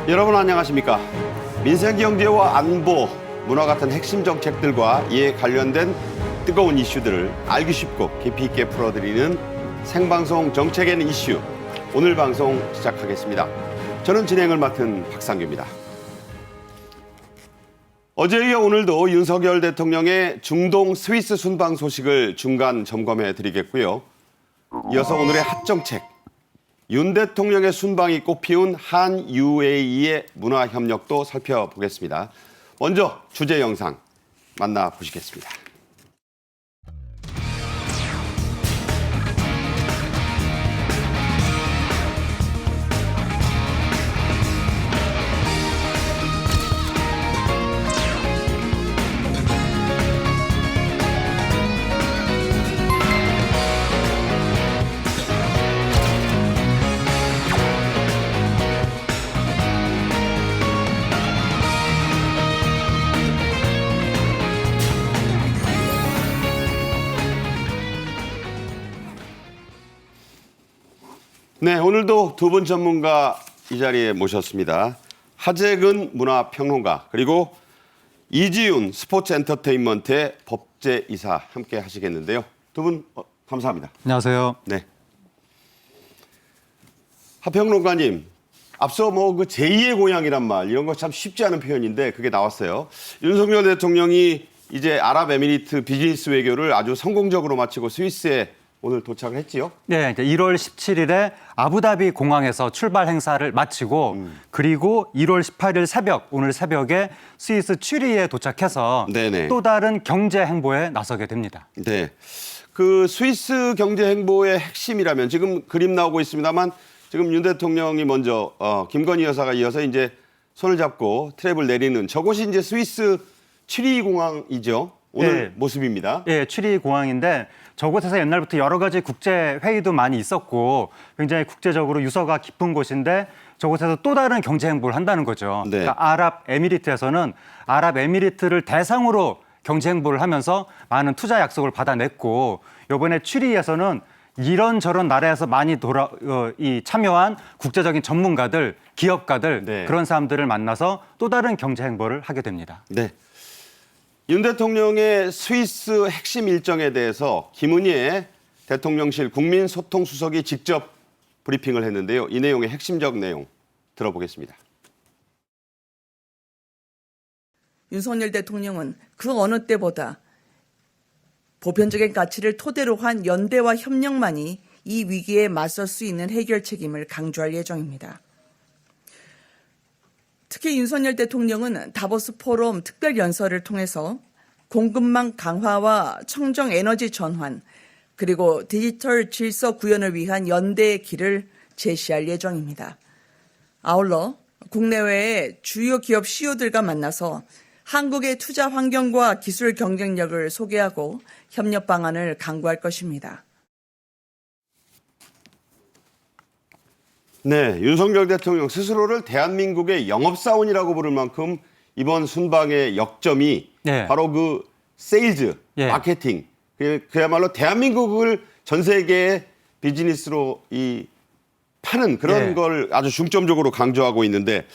여러분 안녕하십니까? 민생 경제와 안보, 문화 같은 핵심 정책들과 이에 관련된 뜨거운 이슈들을 알기 쉽고 깊이 있게 풀어드리는 생방송 정책에는 이슈. 오늘 방송 시작하겠습니다. 저는 진행을 맡은 박상규입니다. 어제에 이어 오늘도 윤석열 대통령의 중동 스위스 순방 소식을 중간 점검해 드리겠고요. 이어서 오늘의 핫 정책. 윤 대통령의 순방이 꽃피운 한 UAE의 문화 협력도 살펴보겠습니다. 먼저 주제 영상 만나보시겠습니다. 네, 오늘도 두 분 전문가 이 자리에 모셨습니다. 하재근 문화평론가 그리고 이지윤 스포츠 엔터테인먼트의 법제이사 함께 하시겠는데요. 두 분 감사합니다. 안녕하세요. 네. 하 평론가님, 앞서 그 제2의 고향이란 말 이런 거 참 쉽지 않은 표현인데 그게 나왔어요. 윤석열 대통령이 이제 아랍에미리트 비즈니스 외교를 아주 성공적으로 마치고 스위스에 오늘 도착을 했지요? 네, 이제 1월 17일에 아부다비 공항에서 출발 행사를 마치고 그리고 1월 18일 새벽, 오늘 새벽에 스위스 취리히에 도착해서 네네. 또 다른 경제 행보에 나서게 됩니다. 네. 그 스위스 경제 행보의 핵심이라면 지금 그림 나오고 있습니다만 지금 윤 대통령이 먼저 김건희 여사가 이어서 이제 손을 잡고 트랩을 내리는 저곳이 이제 스위스 취리히 공항이죠. 오늘 네. 모습입니다. 예, 취리히 공항인데 저곳에서 옛날부터 여러 가지 국제 회의도 많이 있었고 굉장히 국제적으로 유서가 깊은 곳인데 저곳에서 또 다른 경제 행보를 한다는 거죠. 네. 그러니까 아랍에미리트에서는 아랍에미리트를 대상으로 경제 행보를 하면서 많은 투자 약속을 받아냈고 이번에 취리히에서는 이런저런 나라에서 많이 참여한 국제적인 전문가들, 기업가들 네. 그런 사람들을 만나서 또 다른 경제 행보를 하게 됩니다. 네. 윤 대통령의 스위스 핵심 일정에 대해서 김은혜 대통령실 국민소통수석이 직접 브리핑을 했는데요. 이 내용의 핵심적 내용 들어보겠습니다. 윤석열 대통령은 그 어느 때보다 보편적인 가치를 토대로 한 연대와 협력만이 이 위기에 맞설 수 있는 해결 책임을 강조할 예정입니다. 특히 윤석열 대통령은 다보스 포럼 특별 연설을 통해서 공급망 강화와 청정 에너지 전환 그리고 디지털 질서 구현을 위한 연대의 길을 제시할 예정입니다. 아울러 국내외의 주요 기업 CEO들과 만나서 한국의 투자 환경과 기술 경쟁력을 소개하고 협력 방안을 강구할 것입니다. 네, 윤석열 대통령 스스로를 대한민국의 영업사원이라고 부를 만큼 이번 순방의 역점이 네. 바로 그 세일즈, 예. 마케팅, 그야말로 대한민국을 전 세계의 비즈니스로 파는 그런 예. 걸 아주 중점적으로 강조하고 있는데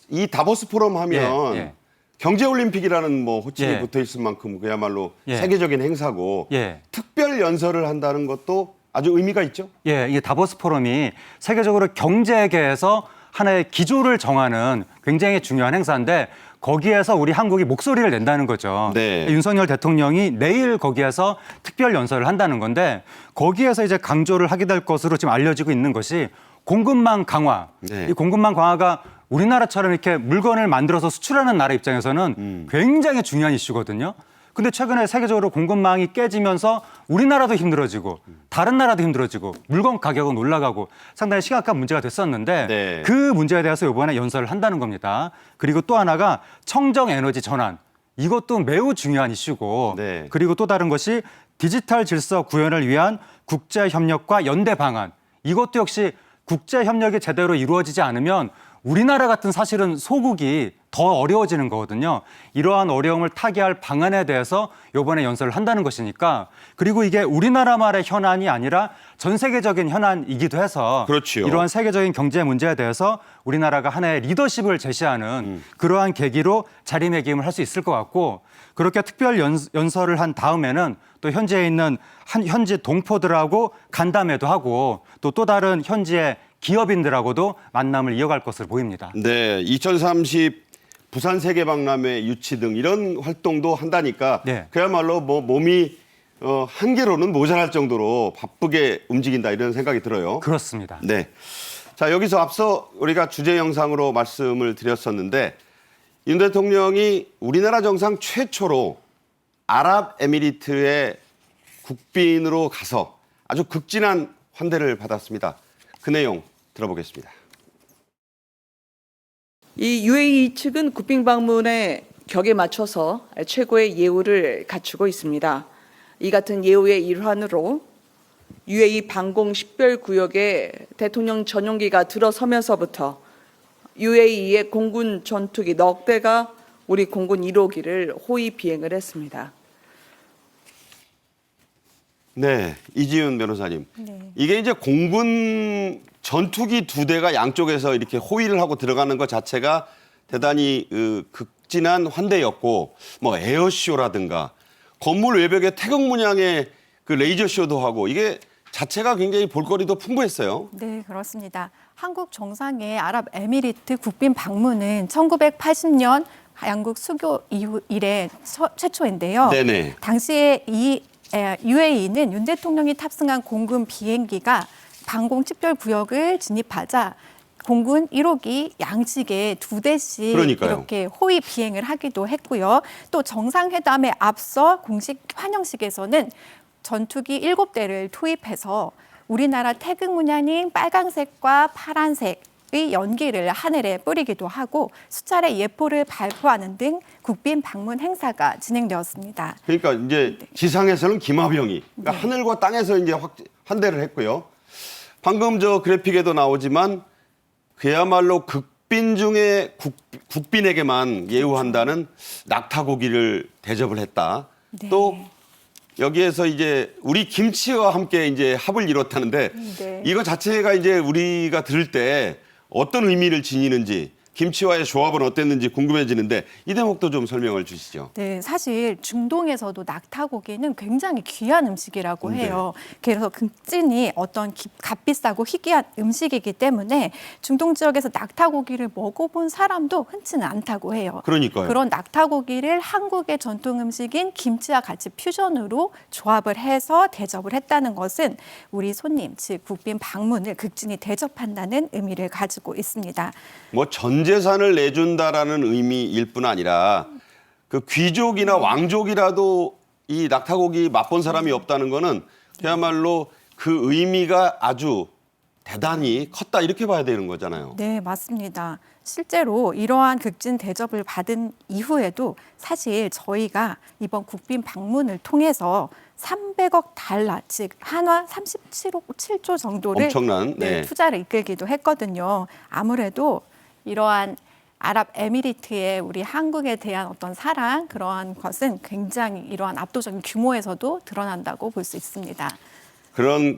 이 다보스 포럼 하면 예. 경제올림픽이라는 호칭이 예. 붙어 있을 만큼 그야말로 예. 세계적인 행사고 예. 특별 연설을 한다는 것도 아주 의미가 있죠. 예, 이게 다보스 포럼이 세계적으로 경제계에서 하나의 기조를 정하는 굉장히 중요한 행사인데 거기에서 우리 한국이 목소리를 낸다는 거죠. 네. 윤석열 대통령이 내일 거기에서 특별 연설을 한다는 건데 거기에서 이제 강조를 하게 될 것으로 지금 알려지고 있는 것이 공급망 강화. 네. 이 공급망 강화가 우리나라처럼 이렇게 물건을 만들어서 수출하는 나라 입장에서는 굉장히 중요한 이슈거든요. 근데 최근에 세계적으로 공급망이 깨지면서 우리나라도 힘들어지고 다른 나라도 힘들어지고 물건 가격은 올라가고 상당히 심각한 문제가 됐었는데 네. 그 문제에 대해서 이번에 연설을 한다는 겁니다. 그리고 또 하나가 청정 에너지 전환. 이것도 매우 중요한 이슈고 네. 그리고 또 다른 것이 디지털 질서 구현을 위한 국제 협력과 연대 방안. 이것도 역시 국제 협력이 제대로 이루어지지 않으면 우리나라 같은 사실은 소국이 더 어려워지는 거거든요. 이러한 어려움을 타개할 방안에 대해서 이번에 연설을 한다는 것이니까 그리고 이게 우리나라만의 현안이 아니라 전 세계적인 현안이기도 해서 그렇지요. 이러한 세계적인 경제 문제에 대해서 우리나라가 하나의 리더십을 제시하는 그러한 계기로 자리매김을 할 수 있을 것 같고 그렇게 특별 연설을 한 다음에는 또 현지에 있는 현지 동포들하고 간담회도 하고 또 다른 현지의 기업인들하고도 만남을 이어갈 것으로 보입니다. 네, 2030 부산 세계박람회 유치 등 이런 활동도 한다니까 네. 그야말로 뭐 몸이 한 개로는 모자랄 정도로 바쁘게 움직인다 이런 생각이 들어요. 그렇습니다. 네. 자, 여기서 앞서 우리가 주제 영상으로 말씀을 드렸었는데 윤 대통령이 우리나라 정상 최초로 아랍에미리트의 국빈으로 가서 아주 극진한 환대를 받았습니다. 그 내용 들어보겠습니다. 이 UAE 측은 국빈 방문의 격에 맞춰서 최고의 예우를 갖추고 있습니다. 이 같은 예우의 일환으로 UAE 방공 식별구역에 대통령 전용기가 들어서면서부터 UAE의 공군 전투기 넉 대가 우리 공군 1호기를 호위 비행을 했습니다. 네, 이지은 변호사님. 네. 이게 이제 공군 전투기 2대가 양쪽에서 이렇게 호위를 하고 들어가는 것 자체가 대단히 극진한 환대였고, 뭐 에어쇼라든가 건물 외벽에 태극 문양의 그 레이저 쇼도 하고 이게 자체가 굉장히 볼거리도 풍부했어요. 네, 그렇습니다. 한국 정상의 아랍에미리트 국빈 방문은 1980년 양국 수교 이후 이래 최초인데요. 네네. 당시에 이 UAE는 윤 대통령이 탑승한 공군 비행기가 방공 식별 구역을 진입하자 공군 1호기 양측에 2대씩 그러니까요. 이렇게 호위 비행을 하기도 했고요. 또 정상회담에 앞서 공식 환영식에서는 전투기 7대를 투입해서 우리나라 태극 문양인 빨강색과 파란색의 연기를 하늘에 뿌리기도 하고 수차례 예포를 발표하는 등 국빈 방문 행사가 진행되었습니다. 그러니까 이제 지상에서는 김하병이, 그러니까 하늘과 땅에서 이제 환대를 했고요. 방금 저 그래픽에도 나오지만 그야말로 극빈 중에 국빈에게만 예우한다는 낙타고기를 대접을 했다. 네. 또 여기에서 이제 우리 김치와 함께 이제 합을 이뤘다는데 네. 이거 자체가 이제 우리가 들을 때 어떤 의미를 지니는지 김치와의 조합은 어땠는지 궁금해지는데 이 대목도 좀 설명을 주시죠. 네, 사실 중동에서도 낙타고기는 굉장히 귀한 음식이라고 해요. 그래서 극진히 어떤 값비싸고 희귀한 음식이기 때문에 중동 지역에서 낙타고기를 먹어본 사람도 흔치는 않다고 해요. 그러니까요. 그런 낙타고기를 한국의 전통 음식인 김치와 같이 퓨전으로 조합을 해서 대접을 했다는 것은 우리 손님, 즉 국빈 방문을 극진히 대접한다는 의미를 가지고 있습니다. 뭐 전 재산을 내준다라는 의미일 뿐 아니라 그 귀족이나 왕족이라도 이 낙타고기 맛본 사람이 없다는 거는 그야말로 그 의미가 아주 대단히 컸다 이렇게 봐야 되는 거잖아요. 네, 맞습니다. 실제로 이러한 극진 대접을 받은 이후에도 사실 저희가 이번 국빈 방문을 통해서 300억 달러, 즉 한화 37억 7조 정도를 엄청난, 네. 투자를 이끌기도 했거든요. 아무래도 이러한 아랍에미리트의 우리 한국에 대한 어떤 사랑, 그러한 것은 굉장히 이러한 압도적인 규모에서도 드러난다고 볼 수 있습니다. 그런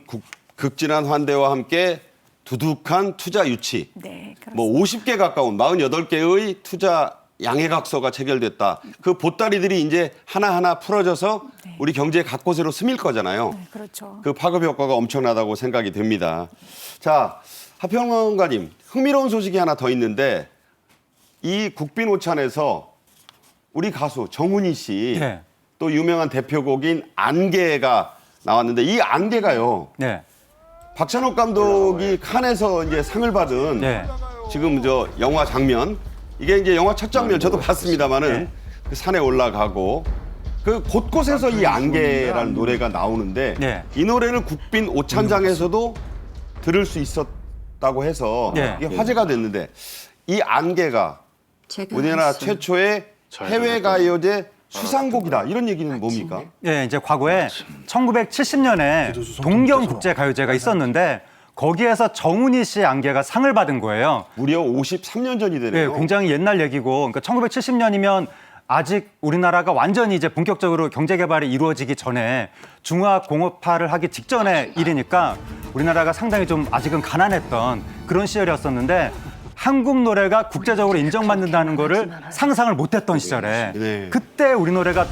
극진한 환대와 함께 두둑한 투자 유치. 네, 그렇습니다. 뭐 50개 가까운 48개의 투자 양해각서가 체결됐다. 그 보따리들이 이제 하나하나 풀어져서 우리 경제 각곳으로 스밀 거잖아요. 네, 그렇죠. 그 파급 효과가 엄청나다고 생각이 듭니다. 자, 하평론가님, 흥미로운 소식이 하나 더 있는데 이 국빈 오찬에서 우리 가수 정훈이 씨, 네. 또 유명한 대표곡인 안개가 나왔는데 이 안개가요. 네. 박찬욱 감독이 칸에서 이제 상을 받은 네. 지금 저 영화 장면 이게 이제 영화 첫 장면 저도 봤습니다만은 네. 그 산에 올라가고 그 곳곳에서 이 안개라는 노래가 나오는데 네. 이 노래를 국빈 오찬장에서도 들을 수 있었다고 해서 네. 이게 화제가 됐는데 이 안개가 우리나라 최초의 해외 가요제 수상곡이다 이런 얘기는 뭡니까? 예, 이제 과거에 1970년에 동경국제가요제가 있었는데 거기에서 정훈이 씨 안개가 상을 받은 거예요. 무려 53년 전이 예, 되네요. 굉장히 옛날 얘기고, 그러니까 1970년이면 아직 우리나라가 완전히 이제 본격적으로 경제 개발이 이루어지기 전에 중화학 공업화를 하기 직전의 일이니까 우리나라가 상당히 좀 아직은 가난했던 그런 시절이었었는데 한국 노래가 국제적으로 인정받는다는 거를 상상을 못했던 시절에 네. 그때 우리 노래가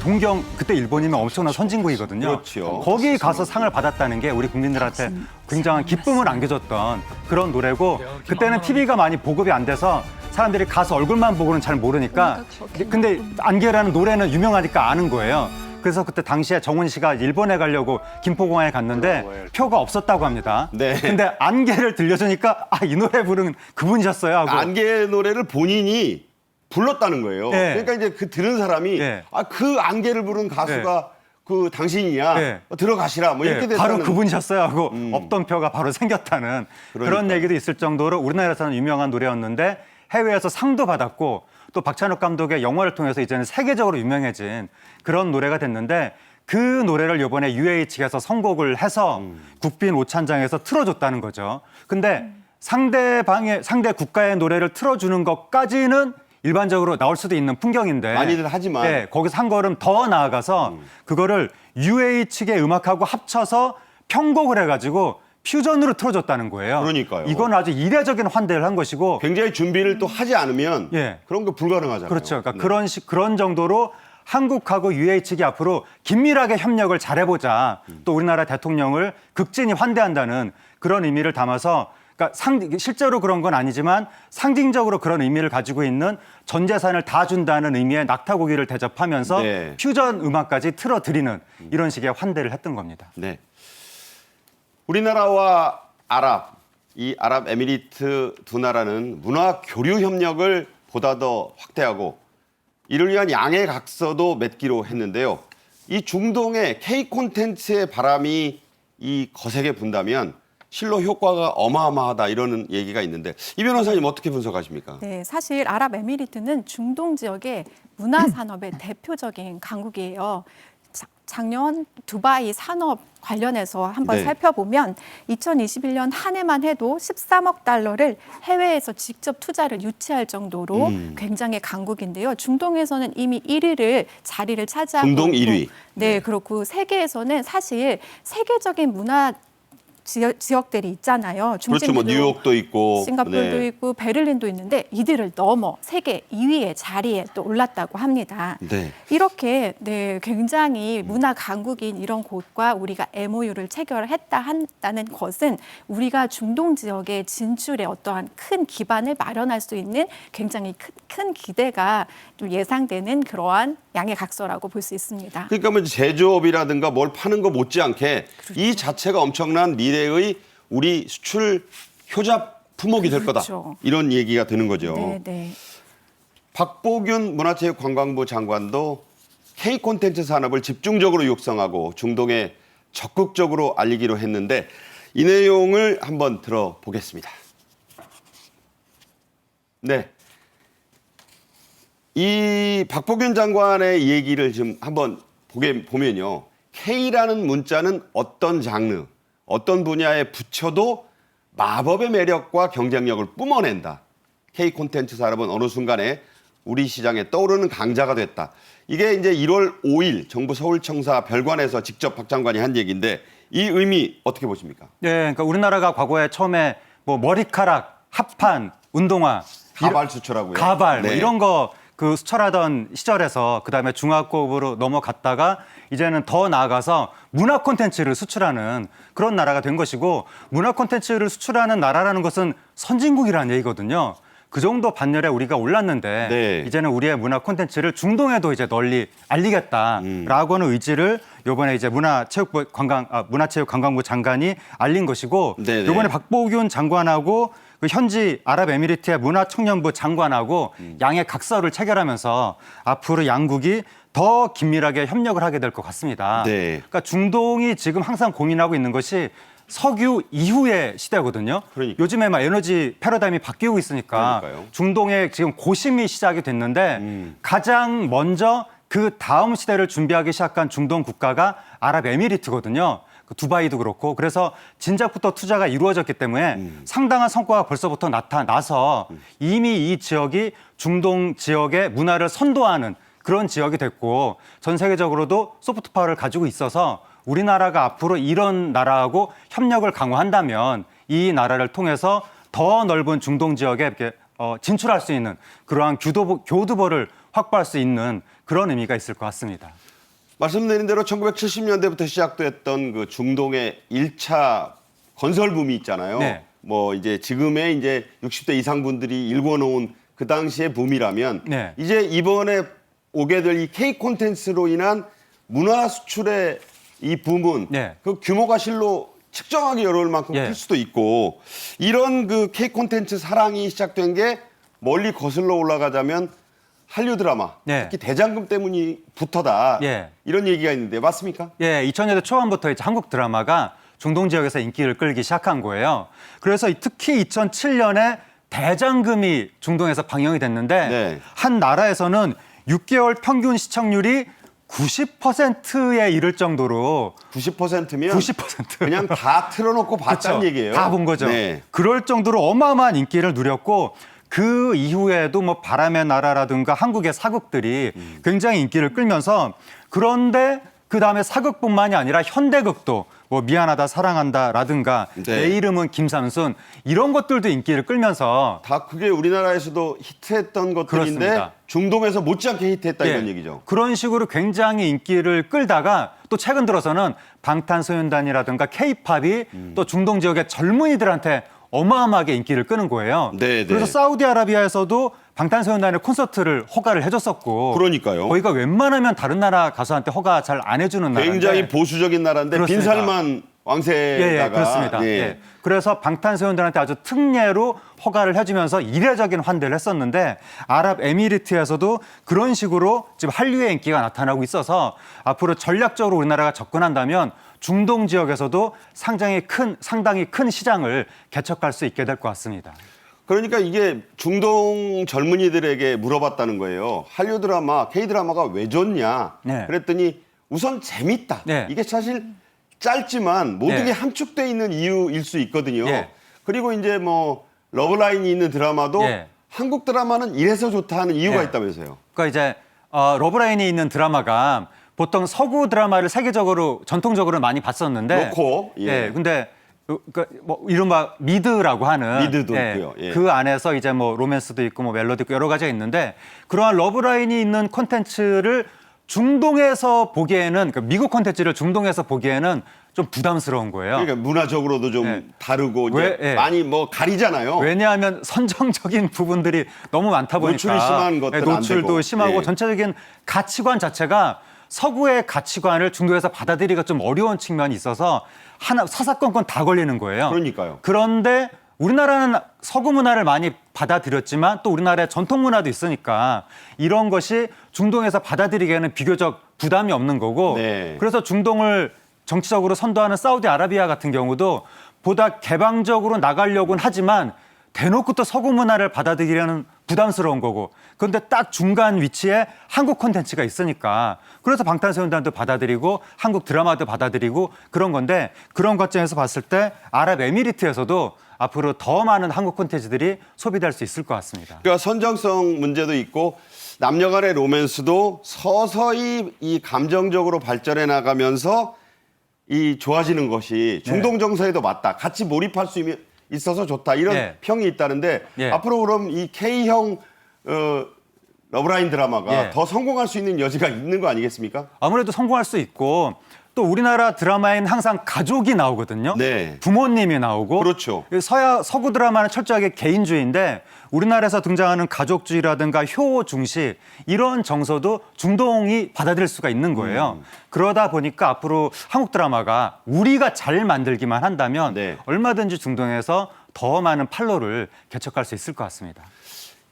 그때 일본이면 엄청난 선진국이거든요. 그렇죠. 거기 가서 상을 받았다는 게 우리 국민들한테 굉장한 기쁨을 안겨줬던 그런 노래고 그때는 TV가 많이 보급이 안 돼서 사람들이 가서 얼굴만 보고는 잘 모르니까 근데 안개라는 노래는 유명하니까 아는 거예요. 그래서 그때 당시에 정훈 씨가 일본에 가려고 김포공항에 갔는데 표가 없었다고 합니다. 네. 근데 안개를 들려주니까 이 노래 부른 그분이셨어요 하고 안개 노래를 본인이 불렀다는 거예요. 네. 그러니까 이제 그 들은 사람이 네. 그 안개를 부른 가수가 그 당신이냐 네. 들어가시라 뭐 이렇게 예, 됐다는 바로 그분이셨어요 하고 없던 표가 바로 생겼다는 그런 그러니까요. 얘기도 있을 정도로 우리나라에서는 유명한 노래였는데 해외에서 상도 받았고 또 박찬욱 감독의 영화를 통해서 이제는 세계적으로 유명해진 그런 노래가 됐는데 그 노래를 이번에 UA 측에서 선곡을 해서 국빈 오찬장에서 틀어줬다는 거죠. 근데 상대 국가의 노래를 틀어주는 것까지는 일반적으로 나올 수도 있는 풍경인데 많이들 하지만. 네, 거기서 한 걸음 더 나아가서 그거를 UA 측의 음악하고 합쳐서 편곡을 해가지고 퓨전으로 틀어줬다는 거예요. 그러니까요. 이건 아주 이례적인 환대를 한 것이고 굉장히 준비를 또 하지 않으면 예. 그런 거 불가능하잖아요. 그렇죠. 그러니까 네. 그런 정도로 한국하고 UA 측이 앞으로 긴밀하게 협력을 잘해보자. 또 우리나라 대통령을 극진히 환대한다는 그런 의미를 담아서 그러니까 실제로 그런 건 아니지만 상징적으로 그런 의미를 가지고 있는 전 재산을 다 준다는 의미의 낙타고기를 대접하면서 네. 퓨전 음악까지 틀어드리는 이런 식의 환대를 했던 겁니다. 네. 우리나라와 이 아랍에미리트 두 나라는 문화 교류 협력을 보다 더 확대하고 이를 위한 양해 각서도 맺기로 했는데요. 이 중동의 K 콘텐츠의 바람이 이 거세게 분다면 실로 효과가 어마어마하다 이러는 얘기가 있는데 이 변호사님 어떻게 분석하십니까? 네, 사실 아랍에미리트는 중동 지역의 문화 산업의 대표적인 강국이에요. 작년 두바이 산업 관련해서 한번 네. 살펴보면 2021년 한 해만 해도 13억 달러를 해외에서 직접 투자를 유치할 정도로 굉장히 강국인데요. 중동에서는 이미 1위를 자리를 차지하고 중동 있고, 1위. 네, 그렇고 세계에서는 사실 세계적인 문화 지역들이 있잖아요. 그렇죠. 뭐 뉴욕도 있고 싱가포르도 네. 있고 베를린도 있는데 이들을 넘어 세계 2위의 자리에 또 올랐다고 합니다. 네. 이렇게 굉장히 문화 강국인 이런 곳과 우리가 MOU를 한다는 것은 우리가 중동 지역의 진출에 어떠한 큰 기반을 마련할 수 있는 굉장히 큰 기대가 좀 예상되는 그러한 양해 각서라고 볼 수 있습니다. 그러니까 뭐 제조업이라든가 뭘 파는 거 못지않게 이 자체가 엄청난 미래의 우리 수출 효자 품목이 될 거다. 그렇죠. 이런 얘기가 되는 거죠. 네, 네. 박보균 문화체육관광부 장관도 K 콘텐츠 산업을 집중적으로 육성하고 중동에 적극적으로 알리기로 했는데 이 내용을 한번 들어보겠습니다. 네. 이 박보균 장관의 얘기를 좀 한번 보면요. K라는 문자는 어떤 장르, 어떤 분야에 붙여도 마법의 매력과 경쟁력을 뿜어낸다. K 콘텐츠 산업은 어느 순간에 우리 시장에 떠오르는 강자가 됐다. 이게 이제 1월 5일 정부 서울청사 별관에서 직접 박 장관이 한 얘기인데 이 의미 어떻게 보십니까? 네, 그러니까 우리나라가 과거에 처음에 뭐 머리카락, 합판, 운동화, 가발 수출하고요. 가발 뭐 네. 이런 거 그 수출하던 시절에서 그다음에 중화급으로 넘어갔다가 이제는 더 나아가서 문화 콘텐츠를 수출하는 그런 나라가 된 것이고 문화 콘텐츠를 수출하는 나라라는 것은 선진국이라는 얘기거든요. 그 정도 반열에 우리가 올랐는데 네. 이제는 우리의 문화 콘텐츠를 중동에도 이제 널리 알리겠다라고 하는 의지를 이번에 이제 문화체육관광부 장관이 알린 것이고 네네. 이번에 박보균 장관하고 그 현지 아랍에미리트의 문화청년부 장관하고 양해 각서를 체결하면서 앞으로 양국이 더 긴밀하게 협력을 하게 될 것 같습니다. 네. 그러니까 중동이 지금 항상 고민하고 있는 것이 석유 이후의 시대거든요. 그러니까. 요즘에 막 에너지 패러다임이 바뀌고 있으니까 그러니까요. 중동에 지금 고심이 시작이 됐는데 가장 먼저 그 다음 시대를 준비하기 시작한 중동 국가가 아랍에미리트거든요. 그 두바이도 그렇고 그래서 진작부터 투자가 이루어졌기 때문에 상당한 성과가 벌써부터 나타나서 이미 이 지역이 중동 지역의 문화를 선도하는 그런 지역이 됐고 전 세계적으로도 소프트 파워를 가지고 있어서 우리나라가 앞으로 이런 나라하고 협력을 강화한다면 이 나라를 통해서 더 넓은 중동 지역에 이렇게 진출할 수 있는 그러한 교두보를 확보할 수 있는 그런 의미가 있을 것 같습니다. 말씀드린 대로 1970년대부터 시작됐던 그 중동의 1차 건설 붐이 있잖아요. 네. 뭐 이제 지금의 이제 60대 이상 분들이 일궈놓은 그 당시의 붐이라면 네. 이제 이번에 오게 될 이 K 콘텐츠로 인한 문화 수출의 이 붐은 네. 그 규모가 실로 측정하기 어려울 만큼 예. 클 수도 있고 이런 그 K 콘텐츠 사랑이 시작된 게 멀리 거슬러 올라가자면 한류 드라마, 네. 특히 대장금 때문이 붙어다 예. 이런 얘기가 있는데 맞습니까? 예, 2000년대 초반부터 이제 한국 드라마가 중동 지역에서 인기를 끌기 시작한 거예요. 그래서 특히 2007년에 대장금이 중동에서 방영이 됐는데 네. 한 나라에서는 6개월 평균 시청률이 90%에 이를 정도로 90%면 90%. 그냥 다 틀어놓고 봤다는 그쵸? 얘기예요. 다 본 거죠. 네. 그럴 정도로 어마어마한 인기를 누렸고 그 이후에도 뭐 바람의 나라라든가 한국의 사극들이 굉장히 인기를 끌면서 그런데 그 다음에 사극뿐만이 아니라 현대극도 뭐 미안하다 사랑한다라든가 네. 내 이름은 김삼순 이런 것들도 인기를 끌면서 다 그게 우리나라에서도 히트했던 것들인데 그렇습니다. 중동에서 못지않게 히트했다 예, 이런 얘기죠. 그런 식으로 굉장히 인기를 끌다가 또 최근 들어서는 방탄소년단이라든가 K-팝이 또 중동 지역의 젊은이들한테 어마어마하게 인기를 끄는 거예요. 네, 그래서 네. 사우디아라비아에서도 방탄소년단의 콘서트를 허가를 해줬었고 그러니까요. 거기가 웬만하면 다른 나라 가수한테 허가 잘 안 해주는 나라인데 굉장히 보수적인 나라인데 그렇습니다. 빈살만 왕세다가 예, 그렇습니다. 예. 그래서 방탄소년단한테 아주 특례로 허가를 해주면서 이례적인 환대를 했었는데 아랍에미리트에서도 그런 식으로 지금 한류의 인기가 나타나고 있어서 앞으로 전략적으로 우리나라가 접근한다면 중동 지역에서도 상당히 큰 시장을 개척할 수 있게 될 것 같습니다. 그러니까 이게 중동 젊은이들에게 물어봤다는 거예요. 한류 드라마, K 드라마가 왜 좋냐? 네. 그랬더니 우선 재밌다. 네. 이게 사실 짧지만 모든 네. 게 함축돼 있는 이유일 수 있거든요. 네. 그리고 이제 뭐 러브라인이 있는 드라마도 네. 한국 드라마는 이래서 좋다 하는 이유가 네. 있다면서요. 그러니까 이제 러브라인이 있는 드라마가 보통 서구 드라마를 세계적으로 전통적으로 많이 봤었는데 놓고, 예. 근데 그러니까 뭐 이른바 미드라고 하는 미드도 있고요. 예. 그 안에서 이제 뭐 로맨스도 있고 뭐 멜로디 있고 여러 가지가 있는데 그러한 러브라인이 있는 콘텐츠를 중동에서 보기에는 그러니까 미국 콘텐츠를 중동에서 보기에는 좀 부담스러운 거예요. 그러니까 문화적으로도 좀 네. 다르고 이제 왜, 예. 많이 뭐 가리잖아요. 왜냐하면 선정적인 부분들이 너무 많다 보니까 노출이 심한 것들은 안 노출도 되고. 심하고 예. 전체적인 가치관 자체가 서구의 가치관을 중도에서 받아들이기가 좀 어려운 측면이 있어서 하나 사사건건 다 걸리는 거예요. 그러니까요. 그런데 우리나라는 서구 문화를 많이 받아들였지만 또 우리나라의 전통 문화도 있으니까 이런 것이 중동에서 받아들이기에는 비교적 부담이 없는 거고 네. 그래서 중동을 정치적으로 선도하는 사우디아라비아 같은 경우도 보다 개방적으로 나가려고는 하지만 대놓고 또 서구 문화를 받아들이려는 부담스러운 거고 그런데 딱 중간 위치에 한국 콘텐츠가 있으니까 그래서 방탄소년단도 받아들이고 한국 드라마도 받아들이고 그런 건데 그런 관점에서 봤을 때 아랍에미리트에서도 앞으로 더 많은 한국 콘텐츠들이 소비될 수 있을 것 같습니다. 그러니까 선정성 문제도 있고 남녀 간의 로맨스도 서서히 이 감정적으로 발전해 나가면서 이 좋아지는 것이 중동 정서에도 맞다. 같이 몰입할 수 있어서 좋다. 이런 네. 평이 있다는데 네. 앞으로 그럼 이 K형 러브라인 드라마가 네. 더 성공할 수 있는 여지가 있는 거 아니겠습니까? 아무래도 성공할 수 있고 또 우리나라 드라마에는 항상 가족이 나오거든요. 네. 부모님이 나오고. 그렇죠. 서구 드라마는 철저하게 개인주의인데 우리나라에서 등장하는 가족주의라든가 효 중시 이런 정서도 중동이 받아들일 수가 있는 거예요. 그러다 보니까 앞으로 한국 드라마가 우리가 잘 만들기만 한다면 네. 얼마든지 중동에서 더 많은 판로를 개척할 수 있을 것 같습니다.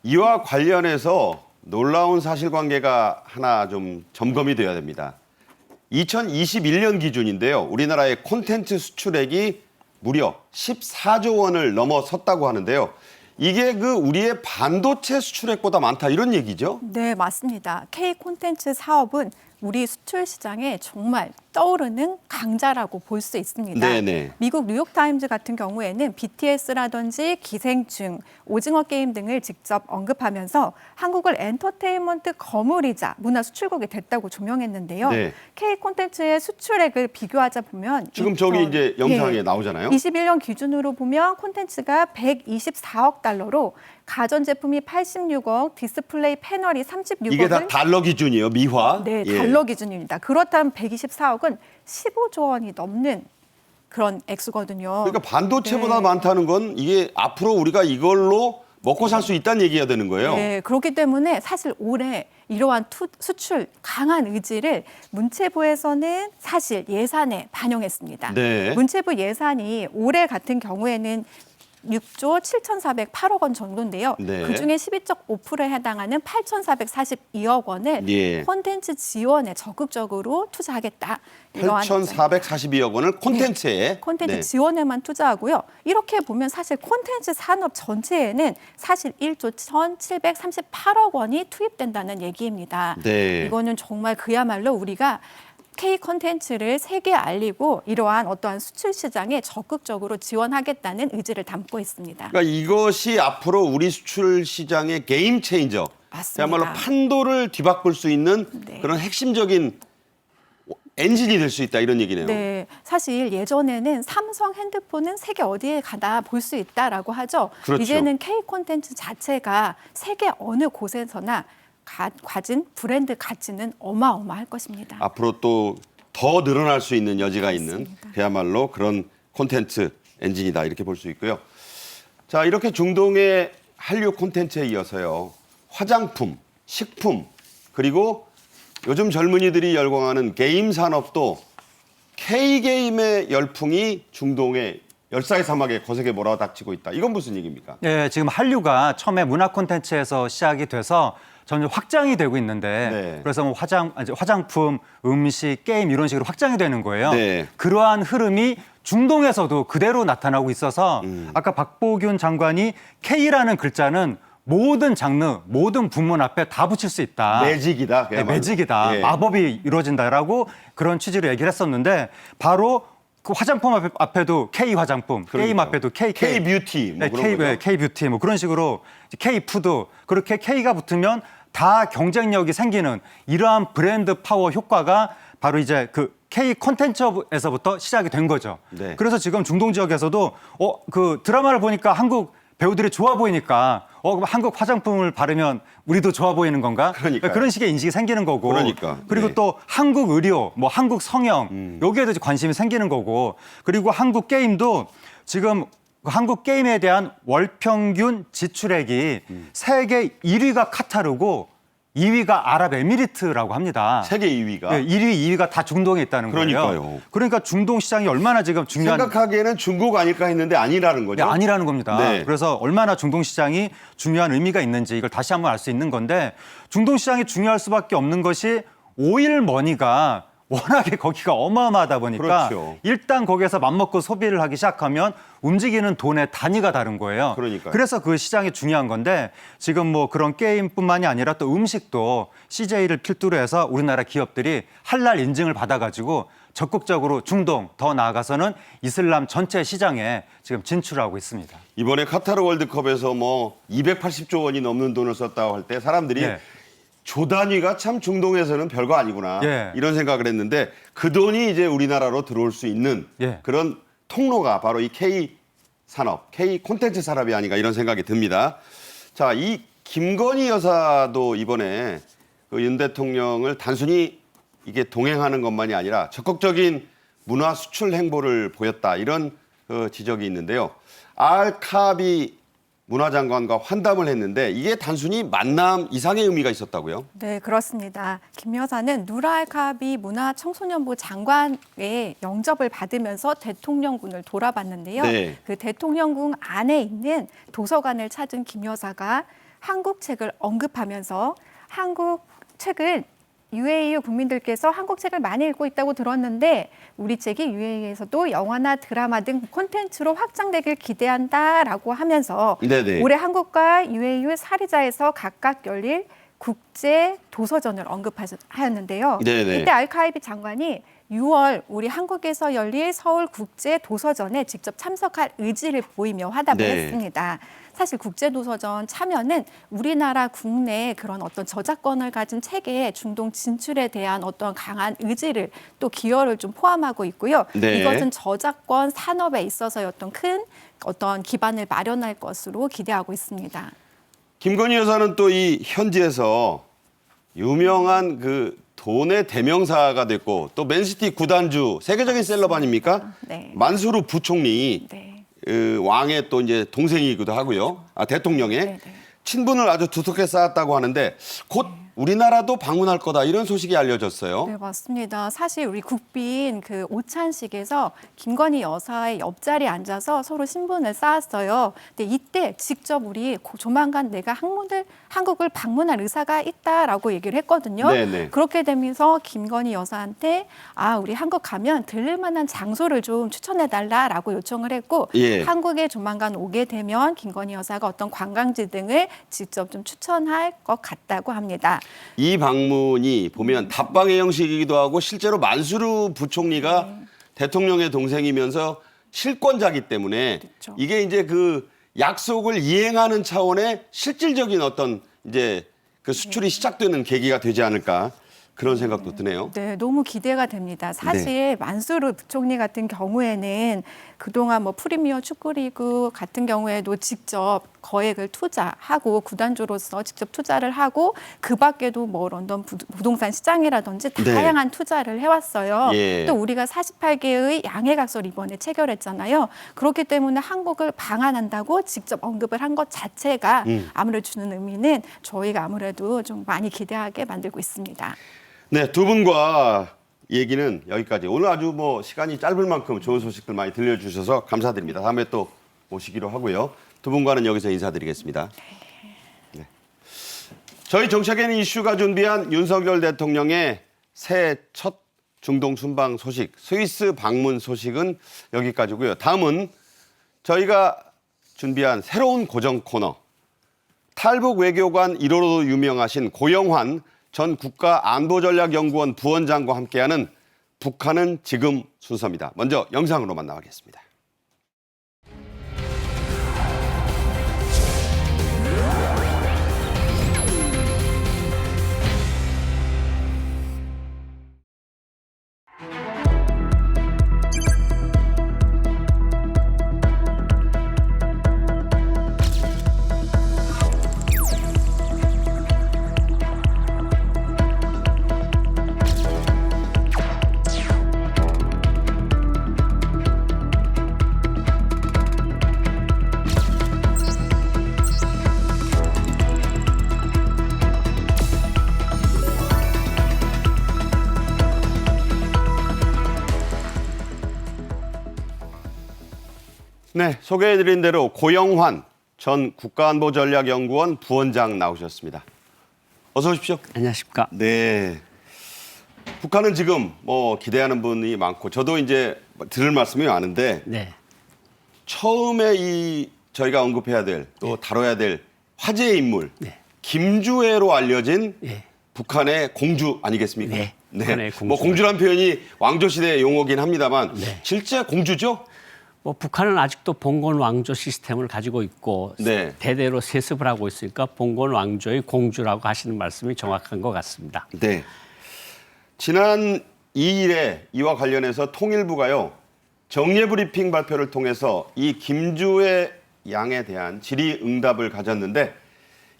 이와 관련해서 놀라운 사실관계가 하나 좀 점검이 돼야 됩니다. 2021년 기준인데요. 우리나라의 콘텐츠 수출액이 무려 14조 원을 넘어섰다고 하는데요. 이게 그 우리의 반도체 수출액보다 많다 이런 얘기죠? 네, 맞습니다. K 콘텐츠 사업은 우리 수출 시장에 정말 떠오르는 강자라고 볼 수 있습니다. 네네. 미국 뉴욕타임즈 같은 경우에는 BTS라든지 기생충, 오징어 게임 등을 직접 언급하면서 한국을 엔터테인먼트 거물이자 문화 수출국이 됐다고 조명했는데요. 네. K 콘텐츠의 수출액을 비교하자 보면 지금 저기 이제 영상에 예, 나오잖아요. 21년 기준으로 보면 콘텐츠가 124억 달러로 가전제품이 86억, 디스플레이 패널이 36억을 이게 다 달러 기준이에요, 미화. 네, 예. 달러 기준입니다. 그렇다면 124억은 15조 원이 넘는 그런 액수거든요. 그러니까 반도체보다 네. 많다는 건 이게 앞으로 우리가 이걸로 먹고 살 수 있다는 얘기가 되는 거예요. 네, 그렇기 때문에 사실 올해 이러한 수출 강한 의지를 문체부에서는 사실 예산에 반영했습니다. 네. 문체부 예산이 올해 같은 경우에는 6조 7,408억 원 정도인데요. 네. 그중에 12.5%에 해당하는 8,442억 원을 예. 콘텐츠 지원에 적극적으로 투자하겠다. 이러한 8,442억 원을 콘텐츠에. 콘텐츠 네. 지원에만 투자하고요. 이렇게 보면 사실 콘텐츠 산업 전체에는 사실 1조 1,738억 원이 투입된다는 얘기입니다. 네. 이거는 정말 그야말로 우리가 K 콘텐츠를 세계에 알리고 이러한 어떠한 수출 시장에 적극적으로 지원하겠다는 의지를 담고 있습니다. 그러니까 이것이 앞으로 우리 수출 시장의 게임 체인저. 맞습니다. 그야말로 판도를 뒤바꿀 수 있는 네. 그런 핵심적인 엔진이 될 수 있다 이런 얘기네요. 네, 사실 예전에는 삼성 핸드폰은 세계 어디에 가나 볼 수 있다라고 하죠. 그렇죠. 이제는 K 콘텐츠 자체가 세계 어느 곳에서나 가진 브랜드 가치는 어마어마할 것입니다. 앞으로 또 더 늘어날 수 있는 여지가 있는 맞습니다. 그야말로 그런 콘텐츠 엔진이다 이렇게 볼 수 있고요. 자, 이렇게 중동의 한류 콘텐츠에 이어서요. 화장품, 식품, 그리고 요즘 젊은이들이 열광하는 게임 산업도 K게임의 열풍이 중동의 열사의 사막에 거세게 몰아닥치고 있다. 이건 무슨 얘기입니까? 예, 지금 한류가 처음에 문화 콘텐츠에서 시작이 돼서 점점 확장이 되고 있는데 네. 그래서 뭐 화장품, 음식, 게임 이런 식으로 확장이 되는 거예요. 네. 그러한 흐름이 중동에서도 그대로 나타나고 있어서 아까 박보균 장관이 K라는 글자는 모든 장르, 모든 부문 앞에 다 붙일 수 있다. 매직이다. 네, 그야말로. 매직이다. 예. 마법이 이루어진다라고 그런 취지로 얘기를 했었는데 바로 그 화장품 앞에도 K 화장품, 게임 그러니까요. 앞에도 K K-뷰티 뭐 그런 거죠. K-뷰티 뭐 그런 식으로 K-푸드 그렇게 K가 붙으면 다 경쟁력이 생기는 이러한 브랜드 파워 효과가 바로 이제 그 K 콘텐츠에서부터 시작이 된 거죠. 네. 그래서 지금 중동 지역에서도 그 드라마를 보니까 한국 배우들이 좋아 보이니까 그럼 한국 화장품을 바르면 우리도 좋아 보이는 건가? 그러니까요. 그런 식의 인식이 생기는 거고. 그러니까. 그리고 네. 또 한국 의료, 뭐 한국 성형 여기에도 관심이 생기는 거고. 그리고 한국 게임도 지금 한국 게임에 대한 월 평균 지출액이 세계 1위가 카타르고 2위가 아랍에미리트라고 합니다. 세계 2위가. 네, 1위, 2위가 다 중동에 있다는 거예요. 그러니까요. 그러니까 중동 시장이 얼마나 지금 중요한 생각하기에는 중국 아닐까 했는데 아니라는 거죠. 네, 아니라는 겁니다. 네. 그래서 얼마나 중동 시장이 중요한 의미가 있는지 이걸 다시 한번 알 수 있는 건데 중동 시장이 중요할 수밖에 없는 것이 오일 머니가 워낙에 거기가 어마어마하다 보니까 그렇죠. 일단 거기에서 맘먹고 소비를 하기 시작하면 움직이는 돈의 단위가 다른 거예요. 그러니까요. 그래서 그 시장이 중요한 건데 지금 뭐 그런 게임뿐만이 아니라 또 음식도 CJ를 필두로 해서 우리나라 기업들이 할랄 인증을 받아가지고 적극적으로 중동 더 나아가서는 이슬람 전체 시장에 지금 진출하고 있습니다. 이번에 카타르 월드컵에서 뭐 280조 원이 넘는 돈을 썼다고 할 때 사람들이 예. 조 단위가 참 중동에서는 별거 아니구나 예. 이런 생각을 했는데 그 돈이 이제 우리나라로 들어올 수 있는 예. 그런 통로가 바로 이 K 산업, K 콘텐츠 산업이 아닌가 이런 생각이 듭니다. 자, 이 김건희 여사도 이번에 그 윤 대통령을 단순히 이게 동행하는 것만이 아니라 적극적인 문화 수출 행보를 보였다 이런 그 지적이 있는데요. 알카비 문화장관과 환담을 했는데 이게 단순히 만남 이상의 의미가 있었다고요? 네, 그렇습니다. 김 여사는 누라 알카비 문화청소년부 장관의 영접을 받으면서 대통령궁을 돌아봤는데요. 네. 그 대통령궁 안에 있는 도서관을 찾은 김 여사가 한국 책을 언급하면서 한국 책을 UAE 국민들께서 한국 책을 많이 읽고 있다고 들었는데 우리 책이 UAE에서도 영화나 드라마 등 콘텐츠로 확장되길 기대한다라고 하면서 네네. 올해 한국과 UAE 사리자에서 각각 열릴 국제 도서전을 언급하였는데요. 네네. 이때 알카이비 장관이 6월 우리 한국에서 열릴 서울 국제 도서전에 직접 참석할 의지를 보이며 화답을 네. 했습니다. 사실 국제도서전 참여는 우리나라 국내 그런 어떤 저작권을 가진 책의 중동 진출에 대한 어떤 강한 의지를 또 기여를 좀 포함하고 있고요. 네. 이것은 저작권 산업에 있어서의 어떤 큰 어떤 기반을 마련할 것으로 기대하고 있습니다. 김건희 여사는 또 이 현지에서 유명한 그 돈의 대명사가 됐고 또 맨시티 구단주 세계적인 셀럽 아닙니까? 네. 만수르 부총리 네. 왕의 또 이제 동생이기도 하고요. 대통령의 네, 네. 친분을 아주 두텁게 쌓았다고 하는데 곧 우리나라도 방문할 거다 이런 소식이 알려졌어요. 네, 맞습니다. 사실 우리 국빈 그 오찬식에서 김건희 여사의 옆자리에 앉아서 서로 신분을 쌓았어요. 근데 이때 직접 우리 조만간 내가 한국을 방문할 의사가 있다라고 얘기를 했거든요. 네네. 그렇게 되면서 김건희 여사한테 우리 한국 가면 들릴 만한 장소를 좀 추천해달라라고 요청을 했고 예. 한국에 조만간 오게 되면 김건희 여사가 어떤 관광지 등을 직접 좀 추천할 것 같다고 합니다. 이 방문이 보면 답방의 형식이기도 하고 실제로 만수르 부총리가 대통령의 동생이면서 실권자기 때문에 그렇죠. 이게 이제 그 약속을 이행하는 차원의 실질적인 어떤 이제 그 수출이 시작되는 계기가 되지 않을까 그런 생각도 드네요. 네, 너무 기대가 됩니다. 사실 만수르 부총리 같은 경우에는 그동안 뭐 프리미어 축구리그 같은 경우에도 직접 거액을 투자하고 구단주로서 직접 투자를 하고 그 밖에도 뭐 런던 부동산 시장이라든지 네. 다양한 투자를 해왔어요. 예. 또 우리가 48개의 양해각서를 이번에 체결했잖아요. 그렇기 때문에 한국을 방한한다고 직접 언급을 한 것 자체가 아무래도 주는 의미는 저희가 아무래도 좀 많이 기대하게 만들고 있습니다. 네, 두 분과 얘기는 여기까지. 오늘 아주 뭐 시간이 짧을 만큼 좋은 소식들 많이 들려주셔서 감사드립니다. 다음에 또 모시기로 하고요. 두 분과는 여기서 인사드리겠습니다. 네. 저희 정책에는 이슈가 준비한 윤석열 대통령의 새해 첫 중동 순방 소식, 스위스 방문 소식은 여기까지고요. 다음은 저희가 준비한 새로운 고정 코너, 탈북 외교관 1호로 유명하신 고영환 전 국가안보전략연구원 부원장과 함께하는 북한은 지금 순서입니다. 먼저 영상으로 만나보겠습니다. 네, 소개해드린 대로 고영환 전 국가안보전략연구원 부원장 나오셨습니다. 어서 오십시오. 안녕하십니까. 네. 북한은 지금 뭐 기대하는 분이 많고 저도 이제 들을 말씀이 많은데 네. 처음에 이 저희가 언급해야 될 또 다뤄야 될 화제의 인물 네. 김주애로 알려진 예. 북한의 공주 아니겠습니까? 네, 북한의 뭐 공주. 공주란 표현이 왕조시대 용어긴 합니다만 네. 실제 공주죠? 뭐 북한은 아직도 봉건 왕조 시스템을 가지고 있고 네. 대대로 세습을 하고 있으니까 봉건 왕조의 공주라고 하시는 말씀이 정확한 것 같습니다. 네. 지난 2일에 이와 관련해서 통일부가요. 정례브리핑 발표를 통해서 이 김주애 양에 대한 질의응답을 가졌는데